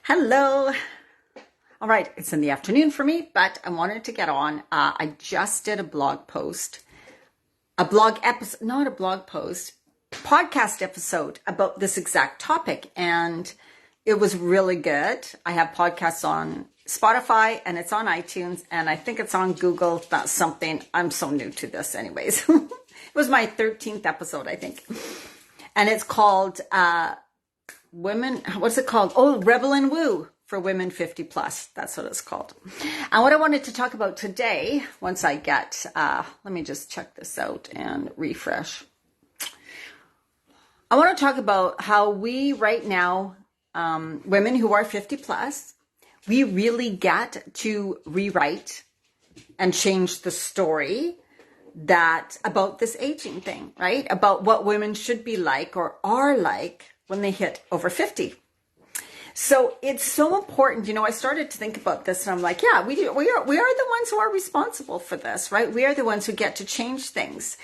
Hello. All right, it's in the afternoon for me, but I wanted to get on. I just did a blog post, not a blog post, podcast episode about this exact topic, and it was really good. I have podcasts on Spotify and it's on iTunes, and I think it's on Google. That's something. I'm so new to this anyways. It was my 13th episode, I think. And it's called what's it called? Oh, Rebel and Woo for Women 50 Plus. That's what it's called. And what I wanted to talk about today, once I get, let me just check this out and refresh. I want to talk about how we right now, women who are 50 plus, we really get to rewrite and change the story about this aging thing, right? About what women should be like or are like when they hit over 50. So it's so important. I started to think about this and I'm like, yeah, we are the ones who are responsible for this, right? We are the ones who get to change things.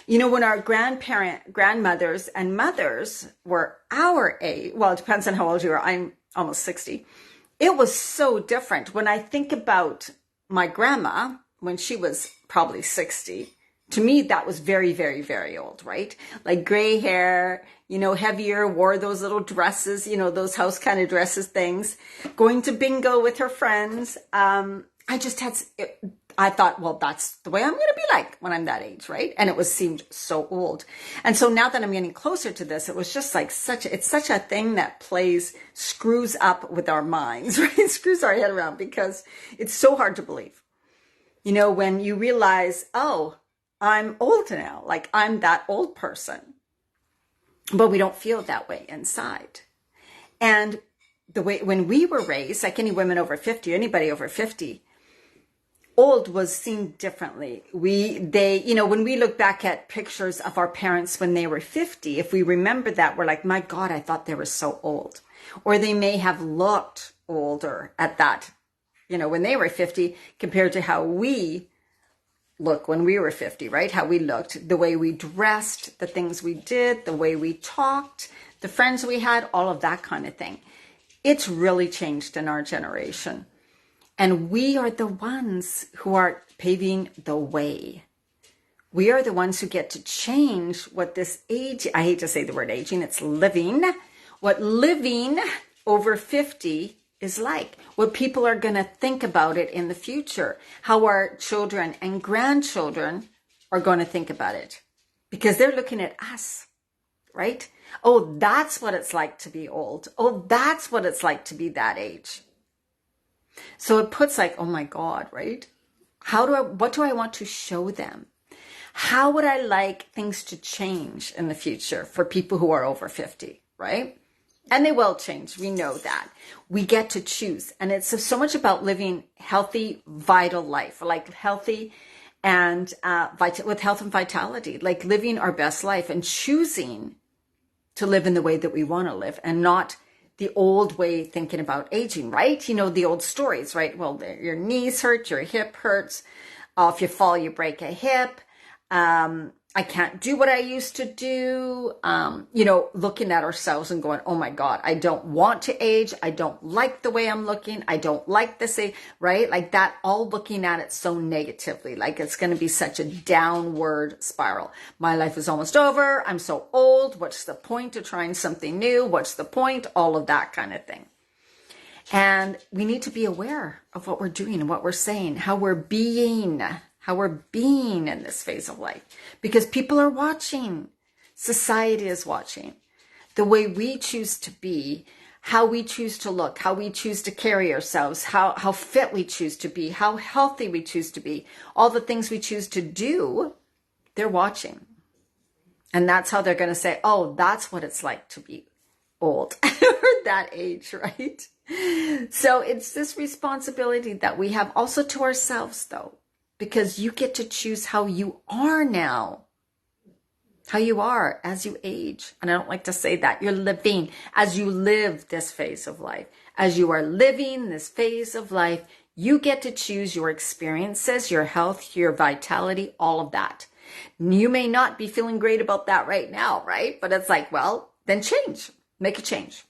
When our grandmothers and mothers were our age, well, it depends on how old you are. I'm almost 60. It was so different. When I think about my grandma, when she was probably 60, to me, that was very, very, very old, right? Like gray hair, heavier, wore those little dresses, those house kind of dresses things, going to bingo with her friends. I thought, well, that's the way I'm going to be like when I'm that age, right? And it seemed so old. And so now that I'm getting closer to this, it was just like it's such a thing that screws up with our minds, right? Screws our head around because it's so hard to believe. When you realize, oh, I'm old now, like I'm that old person, but we don't feel that way inside. And the way, when we were raised, like any women over 50, anybody over 50, old was seen differently. When we look back at pictures of our parents when they were 50, if we remember that, we're like, my God, I thought they were so old. Or they may have looked older at that, when they were 50 compared to how we look when we were 50, right? How we looked, the way we dressed, the things we did, the way we talked, the friends we had, all of that kind of thing. It's really changed in our generation. And we are the ones who are paving the way. We are the ones who get to change what this age, I hate to say the word aging, it's living, what living over 50 is like, what people are going to think about it in the future, how our children and grandchildren are going to think about it because they're looking at us, right? Oh, that's what it's like to be old. Oh, that's what it's like to be that age. So it puts like, oh my God, right? What do I want to show them? How would I like things to change in the future for people who are over 50, right? And they will change. We know that. We get to choose. And it's so much about living healthy, vital life, like healthy and with health and vitality, like living our best life and choosing to live in the way that we want to live and not the old way thinking about aging, right? The old stories, right? Well, your knees hurt, your hip hurts. If you fall, you break a hip. I can't do what I used to do. Looking at ourselves and going, oh my God, I don't want to age. I don't like the way I'm looking. I don't like this, right? Like that, all looking at it so negatively, like it's going to be such a downward spiral. My life is almost over. I'm so old. What's the point of trying something new? What's the point? All of that kind of thing. And we need to be aware of what we're doing and what we're saying, how we're being in this phase of life, because people are watching. Society is watching the way we choose to be, how we choose to look, how we choose to carry ourselves, how fit we choose to be, how healthy we choose to be, all the things we choose to do. They're watching. And that's how they're going to say, oh, that's what it's like to be old or that age, right? So it's this responsibility that we have also to ourselves, though. Because you get to choose how you are now, how you are as you age. And I don't like to say that. You're living as you live this phase of life. As you are living this phase of life, you get to choose your experiences, your health, your vitality, all of that. You may not be feeling great about that right now, right? But it's like, well, then change. Make a change.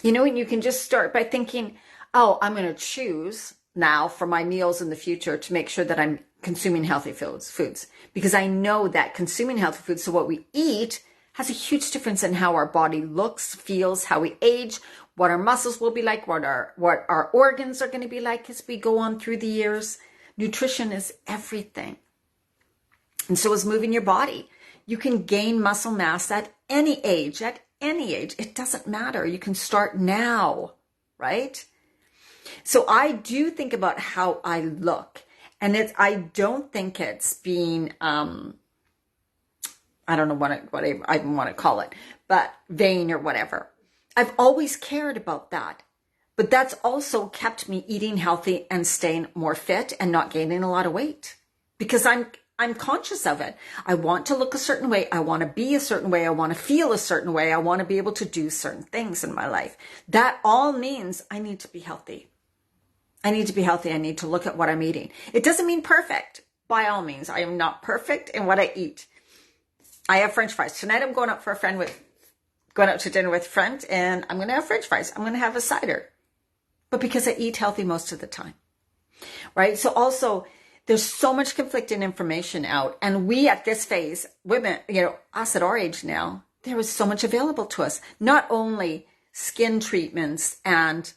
And you can just start by thinking, oh, I'm going to choose now for my meals in the future to make sure that I'm consuming healthy foods. Because I know that consuming healthy foods, so what we eat, has a huge difference in how our body looks, feels, how we age, what our muscles will be like, what our organs are going to be like as we go on through the years. Nutrition is everything. And so is moving your body. You can gain muscle mass at any age, It doesn't matter. You can start now, right? So I do think about how I look. And I don't think it's being, I don't know what I even want to call it, but vain or whatever. I've always cared about that. But that's also kept me eating healthy and staying more fit and not gaining a lot of weight. Because I'm conscious of it. I want to look a certain way. I want to be a certain way. I want to feel a certain way. I want to be able to do certain things in my life. That all means I need to be healthy. I need to be healthy. I need to look at what I'm eating. It doesn't mean perfect. By all means, I am not perfect in what I eat. I have French fries. Tonight I'm going out to dinner with a friend, and I'm going to have French fries. I'm going to have a cider. But because I eat healthy most of the time, right? So also, there's so much conflicting information out. And we at this phase, women, us at our age now, there is so much available to us. Not only skin treatments and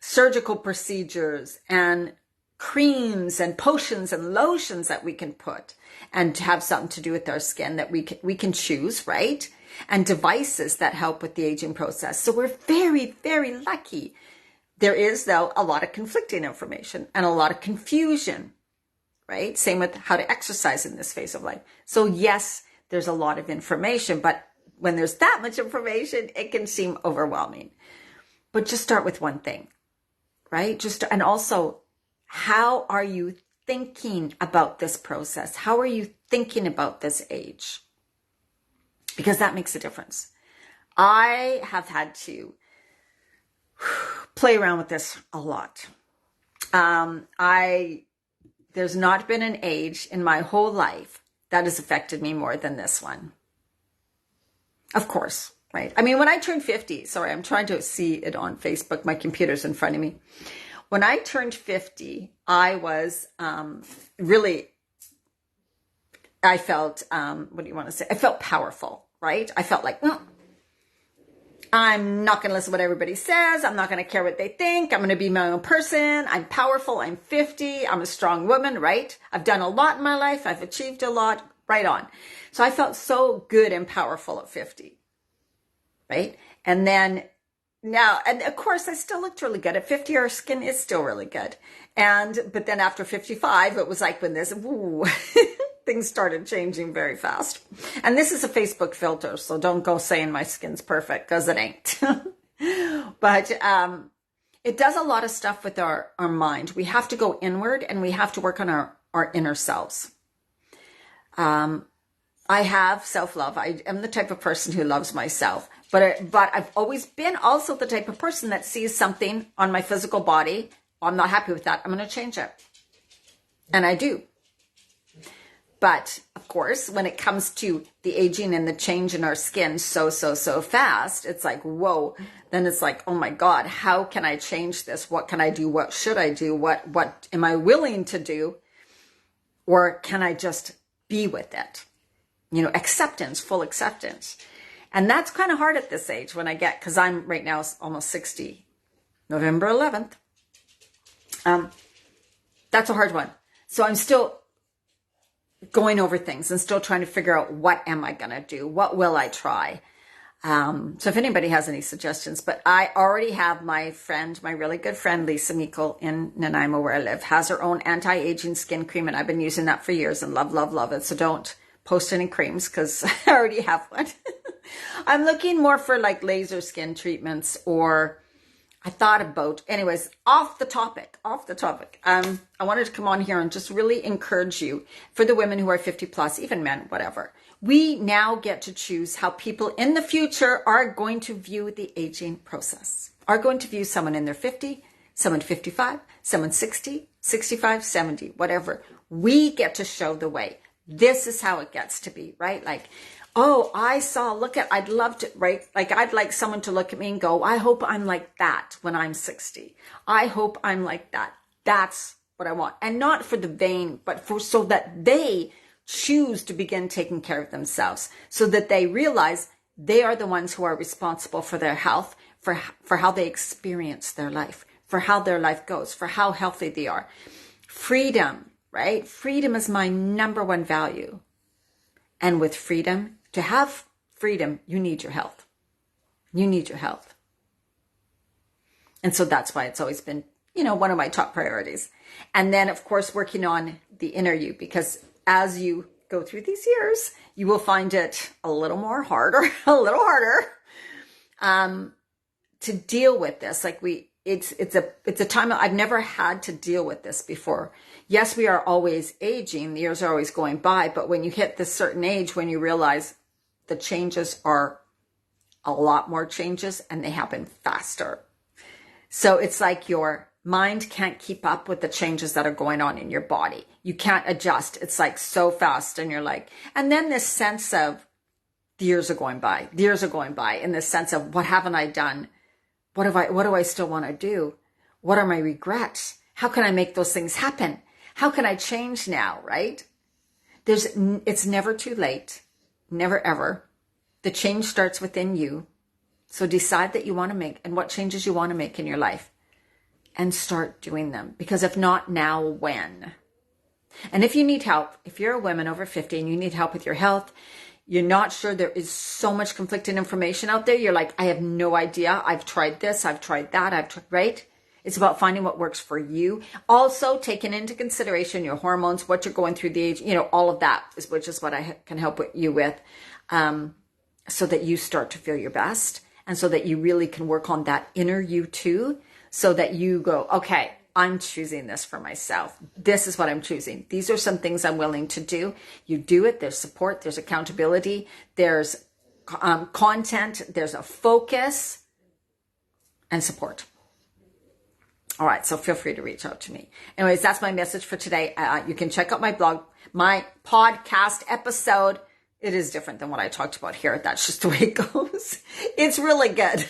surgical procedures and creams and potions and lotions that we can put and have something to do with our skin that we can choose, right? And devices that help with the aging process. So we're very, very lucky. There is, though, a lot of conflicting information and a lot of confusion, right? Same with how to exercise in this phase of life. So yes, there's a lot of information, but when there's that much information, it can seem overwhelming. But just start with one thing, right? And also, how are you thinking about this process? How are you thinking about this age? Because that makes a difference. I have had to play around with this a lot. There's not been an age in my whole life that has affected me more than this one. Of course, right? I mean, when I turned 50, sorry, I'm trying to see it on Facebook. My computer's in front of me. When I turned 50, I was I felt, what do you want to say? I felt powerful, right? I felt like, I'm not going to listen to what everybody says. I'm not going to care what they think. I'm going to be my own person. I'm powerful. I'm 50. I'm a strong woman, right? I've done a lot in my life. I've achieved a lot, right on. So I felt so good and powerful at 50, right? And then now, and of course, I still looked really good. At 50, our skin is still really good. But then after 55, it was like when things started changing very fast. And this is a Facebook filter, so don't go saying my skin's perfect, because it ain't. But it does a lot of stuff with our mind. We have to go inward, and we have to work on our inner selves. I have self-love. I am the type of person who loves myself. But I've always been also the type of person that sees something on my physical body. I'm not happy with that. I'm going to change it. And I do. But of course, when it comes to the aging and the change in our skin so fast, it's like, whoa. Then it's like, oh my God, how can I change this? What can I do? What should I do? What am I willing to do? Or can I just be with it? Acceptance, full acceptance. And that's kind of hard at this age because I'm right now almost 60, November 11th. That's a hard one. So I'm still going over things and still trying to figure out, what am I going to do? What will I try? So if anybody has any suggestions, but I already have my really good friend, Lisa Meikle in Nanaimo, where I live, has her own anti-aging skin cream. And I've been using that for years and love it. So don't post any creams, because I already have one. I'm looking more for like laser skin treatments, or I thought about, anyways, off the topic. I wanted to come on here and just really encourage you, for the women who are 50 plus, even men, whatever. We now get to choose how people in the future are going to view the aging process, are going to view someone in their 50, someone 55, someone 60, 65, 70, whatever. We get to show the way. This is how it gets to be, right? Like, oh, I'd love to, right? Like I'd like someone to look at me and go, I hope I'm like that when I'm 60. I hope I'm like that. That's what I want. And not for the vain, but so that they choose to begin taking care of themselves, so that they realize they are the ones who are responsible for their health, for how they experience their life, for how their life goes, for how healthy they are. Freedom, right? Freedom is my number one value. And with freedom, to have freedom, you need your health. You need your health. And so that's why it's always been, one of my top priorities. And then, of course, working on the inner you, because as you go through these years, you will find it a little harder to deal with this. Like it's a time I've never had to deal with this before. Yes, we are always aging. The years are always going by. But when you hit this certain age, when you realize the changes are a lot more changes and they happen faster. So it's like your mind can't keep up with the changes that are going on in your body. You can't adjust. It's like so fast. And you're like, and then this sense of the years are going by in the sense of what haven't I done? What do I still want to do? What are my regrets? How can I make those things happen? How can I change now? Right? It's never too late. Never ever. The change starts within you. So decide that you want to make and what changes you want to make in your life and start doing them. Because if not now, when? And if you need help, if you're a woman over 50 and you need help with your health, you're not sure, there is so much conflicting information out there. You're like, I have no idea. I've tried this. I've tried that. Right? It's about finding what works for you. Also taking into consideration your hormones, what you're going through the age, all of that, which is what I can help you with, so that you start to feel your best. And so that you really can work on that inner you too, so that you go, okay, I'm choosing this for myself. This is what I'm choosing. These are some things I'm willing to do. You do it. There's support. There's accountability. There's content. There's a focus and support. All right. So feel free to reach out to me. Anyways, that's my message for today. You can check out my blog, my podcast episode. It is different than what I talked about here. That's just the way it goes. It's really good.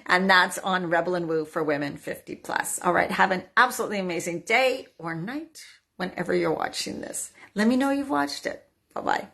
And that's on Rebel and Woo for women 50 plus. All right. Have an absolutely amazing day or night whenever you're watching this. Let me know you've watched it. Bye-bye.